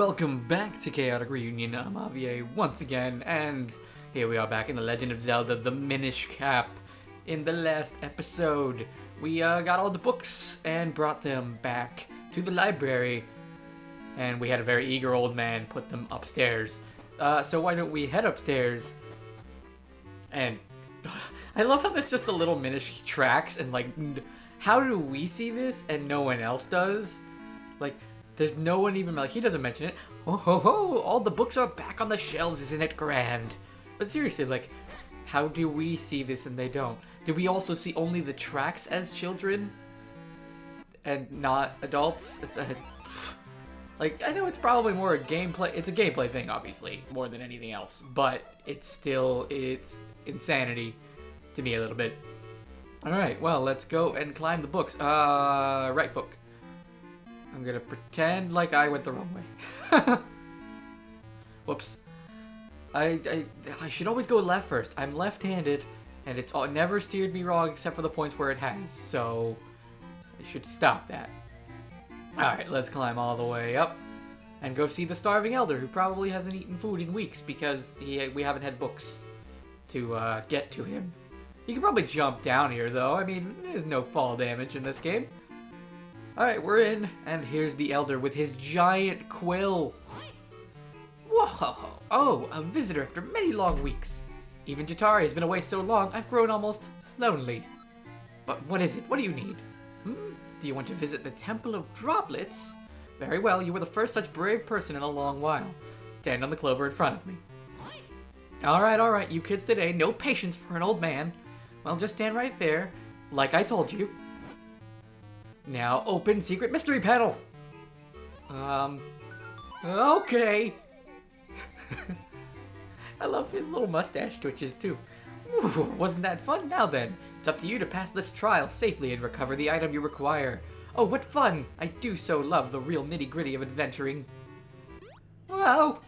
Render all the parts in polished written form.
Welcome back to Chaotic Reunion. I'm Javier once again, and here we are back in The Legend of Zelda, the Minish cap. In the last episode, we got all the books and brought them back to the library, and we had a very eager old man put them upstairs. So why don't we head upstairs? And I love how there's just the little Minish tracks, and like, how do we see this and no one else does? Like, there's no one even, like, he doesn't mention it. Oh ho ho, all the books are back on the shelves, isn't it grand? But seriously, like, how do we see this and they don't? Do we also see only the tracks as children? And not adults? It's a... Like, I know it's probably more a gameplay, it's a gameplay thing, obviously, more than anything else. But it's still, it's insanity to me a little bit. Alright, well, let's go and climb the books. Right book. I'm gonna pretend like I went the wrong way. Whoops. I should always go left first. I'm left-handed, and it's never steered me wrong except for the points where it has, so I should stop that. Alright, let's climb all the way up and go see the starving elder who probably hasn't eaten food in weeks because we haven't had books to get to him. You can probably jump down here, though. I mean, there's no fall damage in this game. Alright, we're in, and here's the elder with his giant quill. Whoa! Oh, a visitor after many long weeks. Even Jatari has been away so long, I've grown almost lonely. But what is it? What do you need? Do you want to visit the Temple of Droplets? Very well, you were the first such brave person in a long while. Stand on the clover in front of me. Alright, you kids today, no patience for an old man. Well, just stand right there, like I told you. Now open secret mystery panel. Okay. I love his little mustache twitches too. Ooh, wasn't that fun? Now then, it's up to you to pass this trial safely and recover the item you require. Oh, what fun! I do so love the real nitty-gritty of adventuring. Whoa!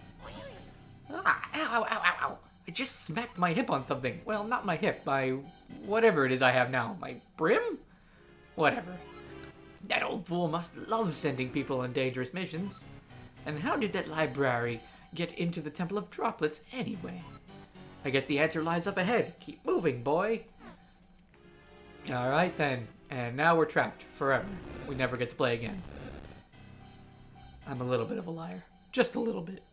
Ah, ow. I just smacked my hip on something. Well, not my hip, my whatever it is I have now. My brim? Whatever. That old fool must love sending people on dangerous missions. And how did that Librari get into the Temple of Droplets anyway? I guess the answer lies up ahead. Keep moving, boy. Alright then. And now we're trapped forever. We never get to play again. I'm a little bit of a liar. Just a little bit.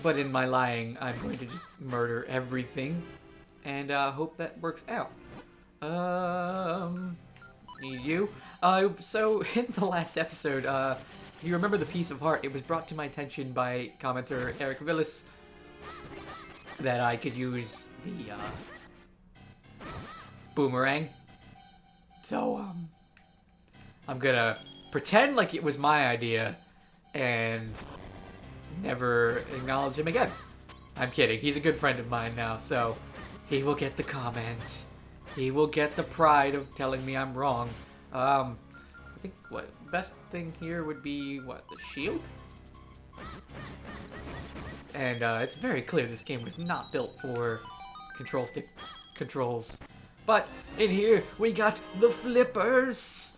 But in my lying, I'm going to just murder everything. And hope that works out. Need you. So in the last episode, if you remember the Piece of Heart, it was brought to my attention by commenter Eric Villis that I could use the, boomerang. So, I'm gonna pretend like it was my idea and never acknowledge him again. I'm kidding. He's a good friend of mine now, so he will get the comments. He will get the pride of telling me I'm wrong. I think what best thing here would be what, the shield? And it's very clear this game was not built for control stick controls. But in here we got the flippers.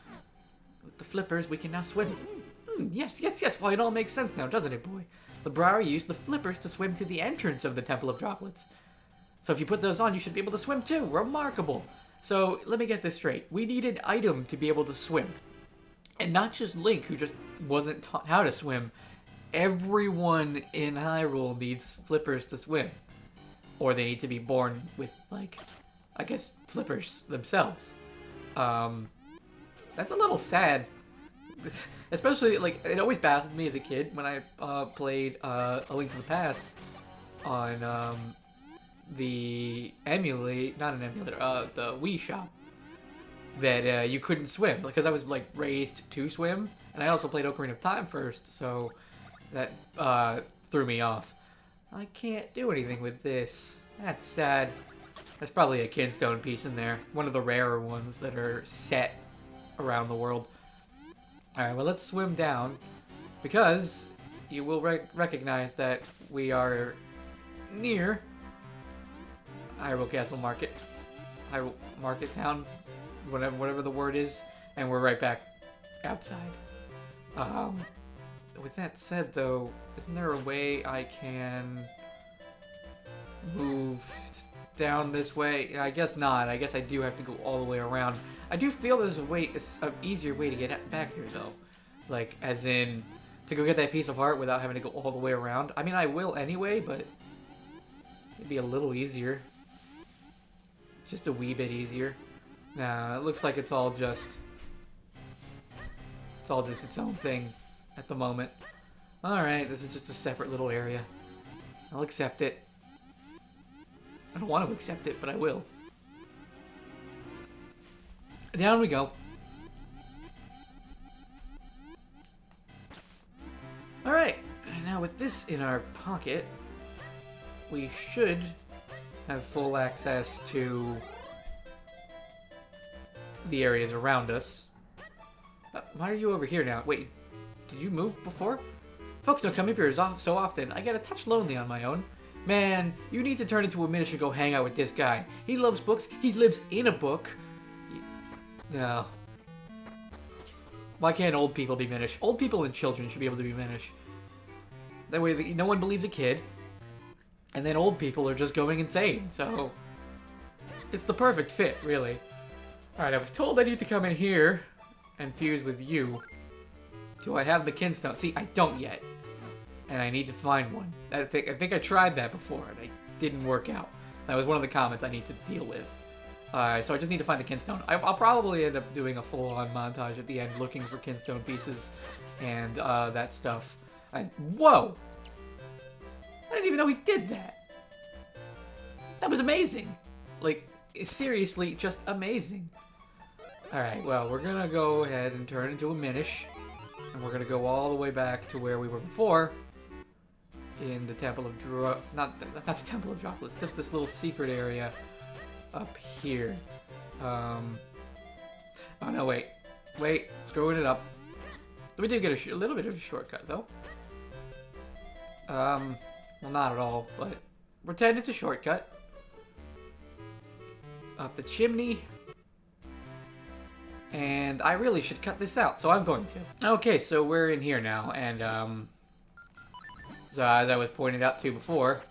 With the flippers we can now swim. Yes. Why, it all makes sense now, doesn't it, boy? Librari used the flippers to swim to the entrance of the Temple of Droplets. So if you put those on, you should be able to swim too. Remarkable. So let me get this straight. We need an item to be able to swim. And not just Link, who just wasn't taught how to swim. Everyone in Hyrule needs flippers to swim. Or they need to be born with, like, I guess, flippers themselves. That's a little sad. Especially, like, it always baffled me as a kid when I played A Link to the Past on, the Wii shop, that you couldn't swim because I was like raised to swim, and I also played Ocarina of Time first, so that threw me off. I can't do anything with this. That's sad. There's probably a Kinstone piece in there, one of the rarer ones that are set around the world. Alright, well, let's swim down, because you will recognize that we are near Hyrule Castle Market. Hyrule Market Town, whatever the word is, and we're right back outside. With that said, though, isn't there a way I can move down this way? I guess not. I guess I do have to go all the way around. I do feel there's an easier way to get back here, though. Like, as in, to go get that piece of heart without having to go all the way around. I mean, I will anyway, but it'd be a little easier. Just a wee bit easier. Nah, it looks like it's all just its own thing at the moment. Alright, this is just a separate little area. I'll accept it. I don't want to accept it, but I will. Down we go. Alright, and now with this in our pocket, we should have full access to the areas around us. Why are you over here now? Wait, did you move before? Folks don't come up here so often. I get a touch lonely on my own. Man, you need to turn into a Minish and go hang out with this guy. He loves books. He lives in a book. No. Why can't old people be Minish? Old people and children should be able to be Minish. That way no one believes a kid. And then old people are just going insane, so... It's the perfect fit, really. Alright, I was told I need to come in here and fuse with you. Do I have the kinstone? See, I don't yet. And I need to find one. I think I tried that before, and it didn't work out. That was one of the comments I need to deal with. So I just need to find the kinstone. I'll probably end up doing a full-on montage at the end, looking for kinstone pieces and that stuff. Whoa! I didn't even know he did that. That was amazing. Like, seriously, just amazing. Alright, well, we're gonna go ahead and turn into a Minish. And we're gonna go all the way back to where we were before. In the Temple of not the Temple of Droplets, just this little secret area up here. Oh no, wait, screwing it up. We did get a little bit of a shortcut though. Well, not at all, but pretend it's a shortcut. Up the chimney. And I really should cut this out, so I'm going to. Okay, so we're in here now, and so as I was pointed out to before,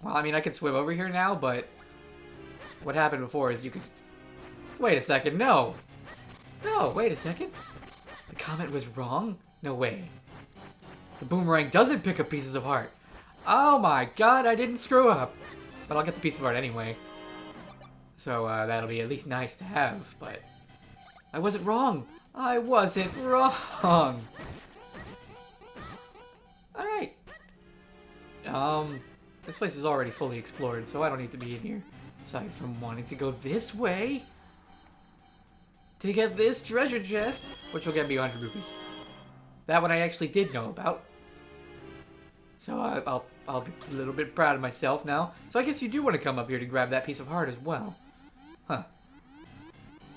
well, I mean, I can swim over here now, but what happened before is you could... Wait a second, no! No, wait a second. The comment was wrong? No way. The boomerang doesn't pick up pieces of heart. Oh my god, I didn't screw up. But I'll get the piece of heart anyway. So that'll be at least nice to have, but... I wasn't wrong! I wasn't wrong! Alright. This place is already fully explored, so I don't need to be in here. Aside from wanting to go this way to get this treasure chest, which will get me 100 rupees. That one I actually did know about. So I'll be a little bit proud of myself now. So I guess you do want to come up here to grab that piece of heart as well. Huh.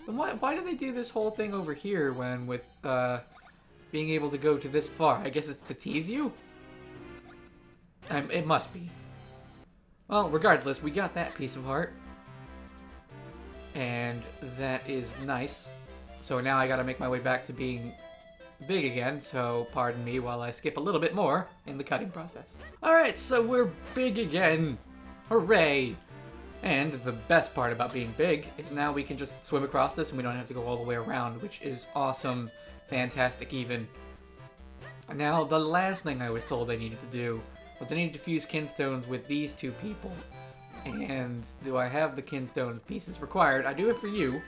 Then why do they do this whole thing over here when with being able to go to this far? I guess it's to tease you? It must be. Well, regardless, we got that piece of heart. And that is nice. So now I gotta make my way back to being big again, so pardon me while I skip a little bit more in the cutting process. Alright, so we're big again. Hooray! And the best part about being big is now we can just swim across this and we don't have to go all the way around, which is awesome, fantastic even. Now, the last thing I was told I needed to do was I needed to fuse kinstones with these two people. And do I have the kinstones pieces required? I do it for you,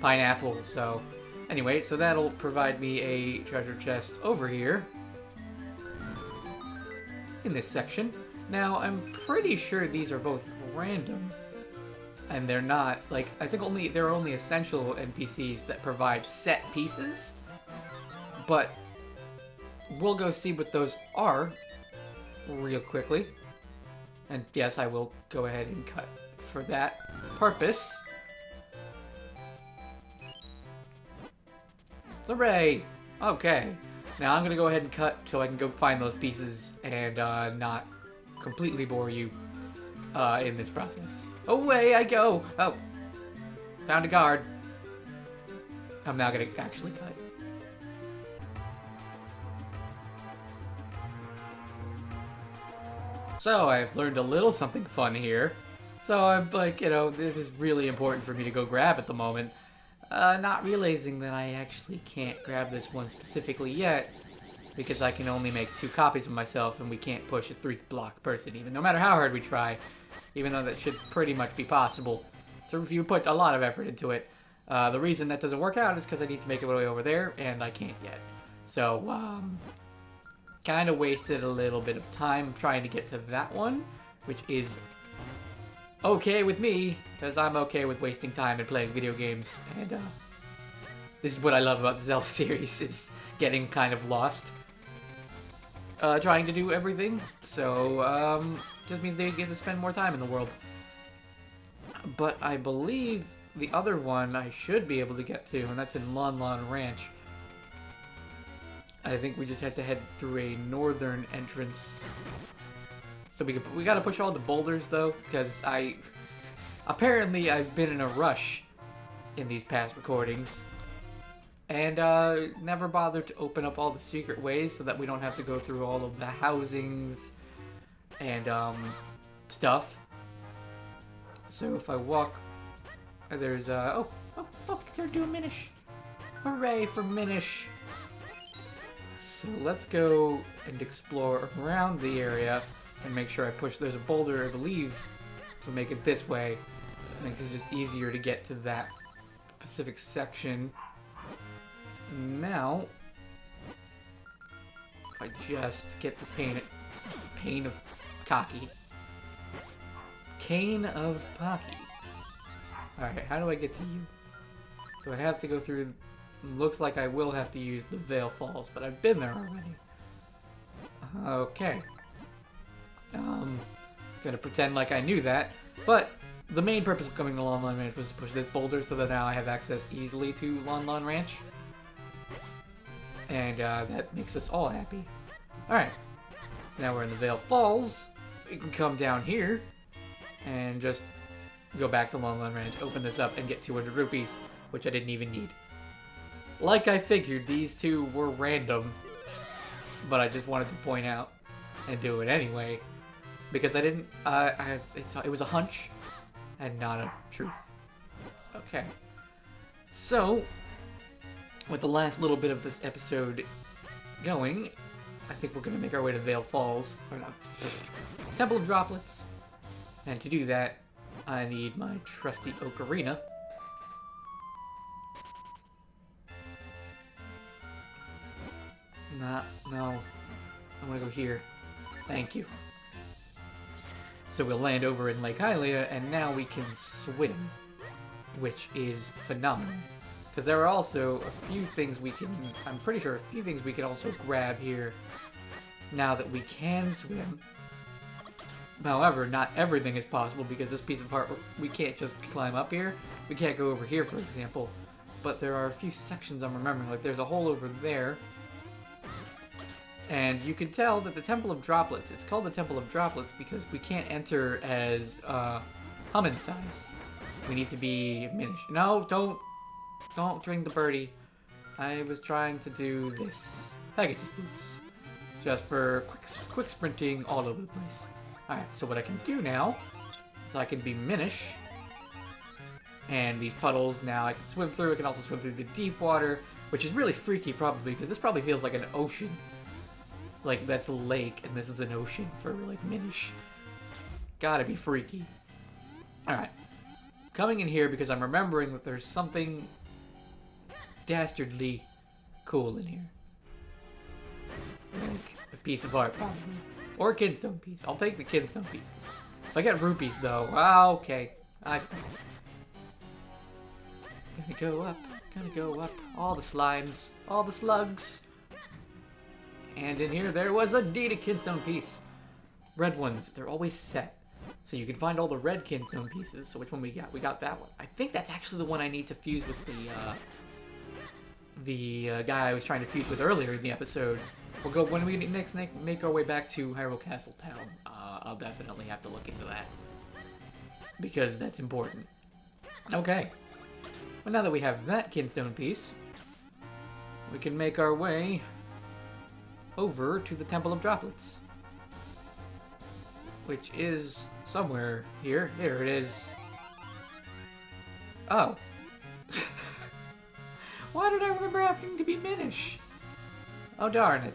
Pineapple, so... Anyway, so that'll provide me a treasure chest over here. In this section. Now, I'm pretty sure these are both random. And they're not, like, I think there are only essential NPCs that provide set pieces. But we'll go see what those are real quickly. And yes, I will go ahead and cut for that purpose. Hooray! Okay. Now I'm gonna go ahead and cut so I can go find those pieces and not completely bore you in this process. Away I go! Oh. Found a guard. I'm now gonna actually cut. So I've learned a little something fun here. So I'm like, you know, this is really important for me to go grab at the moment. Not realizing that I actually can't grab this one specifically yet, because I can only make 2 copies of myself, and we can't push a 3-block person even, no matter how hard we try, even though that should pretty much be possible. So if you put a lot of effort into it, the reason that doesn't work out is because I need to make it way over there, and I can't yet. So, kind of wasted a little bit of time trying to get to that one, which is okay with me, because I'm okay with wasting time and playing video games, and this is what I love about the Zelda series, is getting kind of lost trying to do everything. So just means they get to spend more time in the world. But I believe the other one I should be able to get to, and that's in Lon Lon Ranch. I think we just had to head through a northern entrance. So we gotta push all the boulders though, because apparently I've been in a rush in these past recordings, and never bothered to open up all the secret ways so that we don't have to go through all of the housings and stuff. So if I walk, there's oh look, they're doing Minish. Hooray for Minish! So let's go and explore around the area and make sure I push. There's a boulder, I believe, to make it this way. It makes it just easier to get to that specific section. Now, if I just get the Cane of Pocky. Alright, how do I get to you? Do I have to go through... Looks like I will have to use the Veil Falls, but I've been there already. Okay. Gonna pretend like I knew that, but the main purpose of coming to Lon Lon Ranch was to push this boulder so that now I have access easily to Lon Lon Ranch. And that makes us all happy. Alright, so now we're in the Veil Falls. We can come down here and just go back to Lon Lon Ranch, open this up, and get 200 rupees, which I didn't even need. Like I figured, these two were random, but I just wanted to point out and do it anyway, because I didn't, it was a hunch and not a truth. Okay, so with the last little bit of this episode going, I think we're going to make our way to Veil Falls, or not, Temple of Droplets, and to do that, I need my trusty ocarina. No. I want to go here. Thank you. So we'll land over in Lake Hylia, and now we can swim, which is phenomenal. Because there are also a few things we can... I'm pretty sure a few things we can also grab here now that we can swim. However, not everything is possible, because this piece of art, we can't just climb up here. We can't go over here, for example. But there are a few sections I'm remembering. Like, there's a hole over there. And you can tell that the Temple of Droplets, it's called the Temple of Droplets because we can't enter as human size. We need to be Minish. No, don't drink the birdie. I was trying to do this. Pegasus boots. Just for quick sprinting all over the place. Alright, so what I can do now is I can be Minish. And these puddles now I can swim through. I can also swim through the deep water, which is really freaky probably because this probably feels like an ocean. Like, that's a lake, and this is an ocean for, like, Minish. It's gotta be freaky. Alright. Coming in here because I'm remembering that there's something dastardly cool in here. Like, a piece of art, probably. Or a kinstone piece. I'll take the kinstone pieces. If I get rupees, though, okay. Gotta go up. Gotta go up. All the slimes. All the slugs. And in here, there was indeed a kinstone piece. Red ones, they're always set. So you can find all the red kinstone pieces. So which one we got? We got that one. I think that's actually the one I need to fuse with the guy I was trying to fuse with earlier in the episode. We'll go, when we next make our way back to Hyrule Castle Town, I'll definitely have to look into that. Because that's important. Okay. Well, now that we have that kinstone piece, we can make our way over to the Temple of Droplets, which is somewhere here. Here it is. Oh. Why did I remember having to be Minish? Oh, darn it.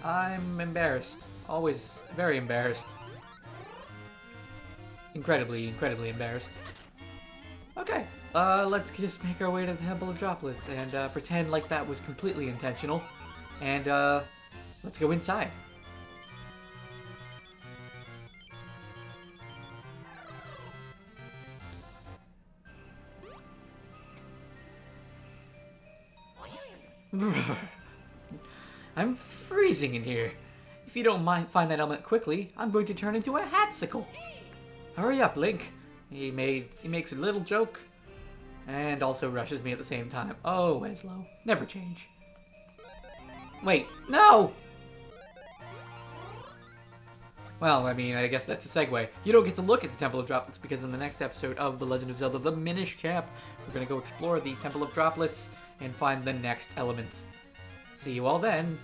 I'm embarrassed. Always very embarrassed. Incredibly embarrassed. Okay, let's just make our way to the Temple of Droplets and pretend like that was completely intentional. And let's go inside. I'm freezing in here. If you don't mind, find that element quickly, I'm going to turn into a hatsicle. Hurry up, Link. He makes a little joke and also rushes me at the same time. Oh, Weslow, never change. Wait, no! Well, I mean, I guess that's a segue. You don't get to look at the Temple of Droplets because in the next episode of The Legend of Zelda: The Minish Cap, we're going to go explore the Temple of Droplets and find the next element. See you all then.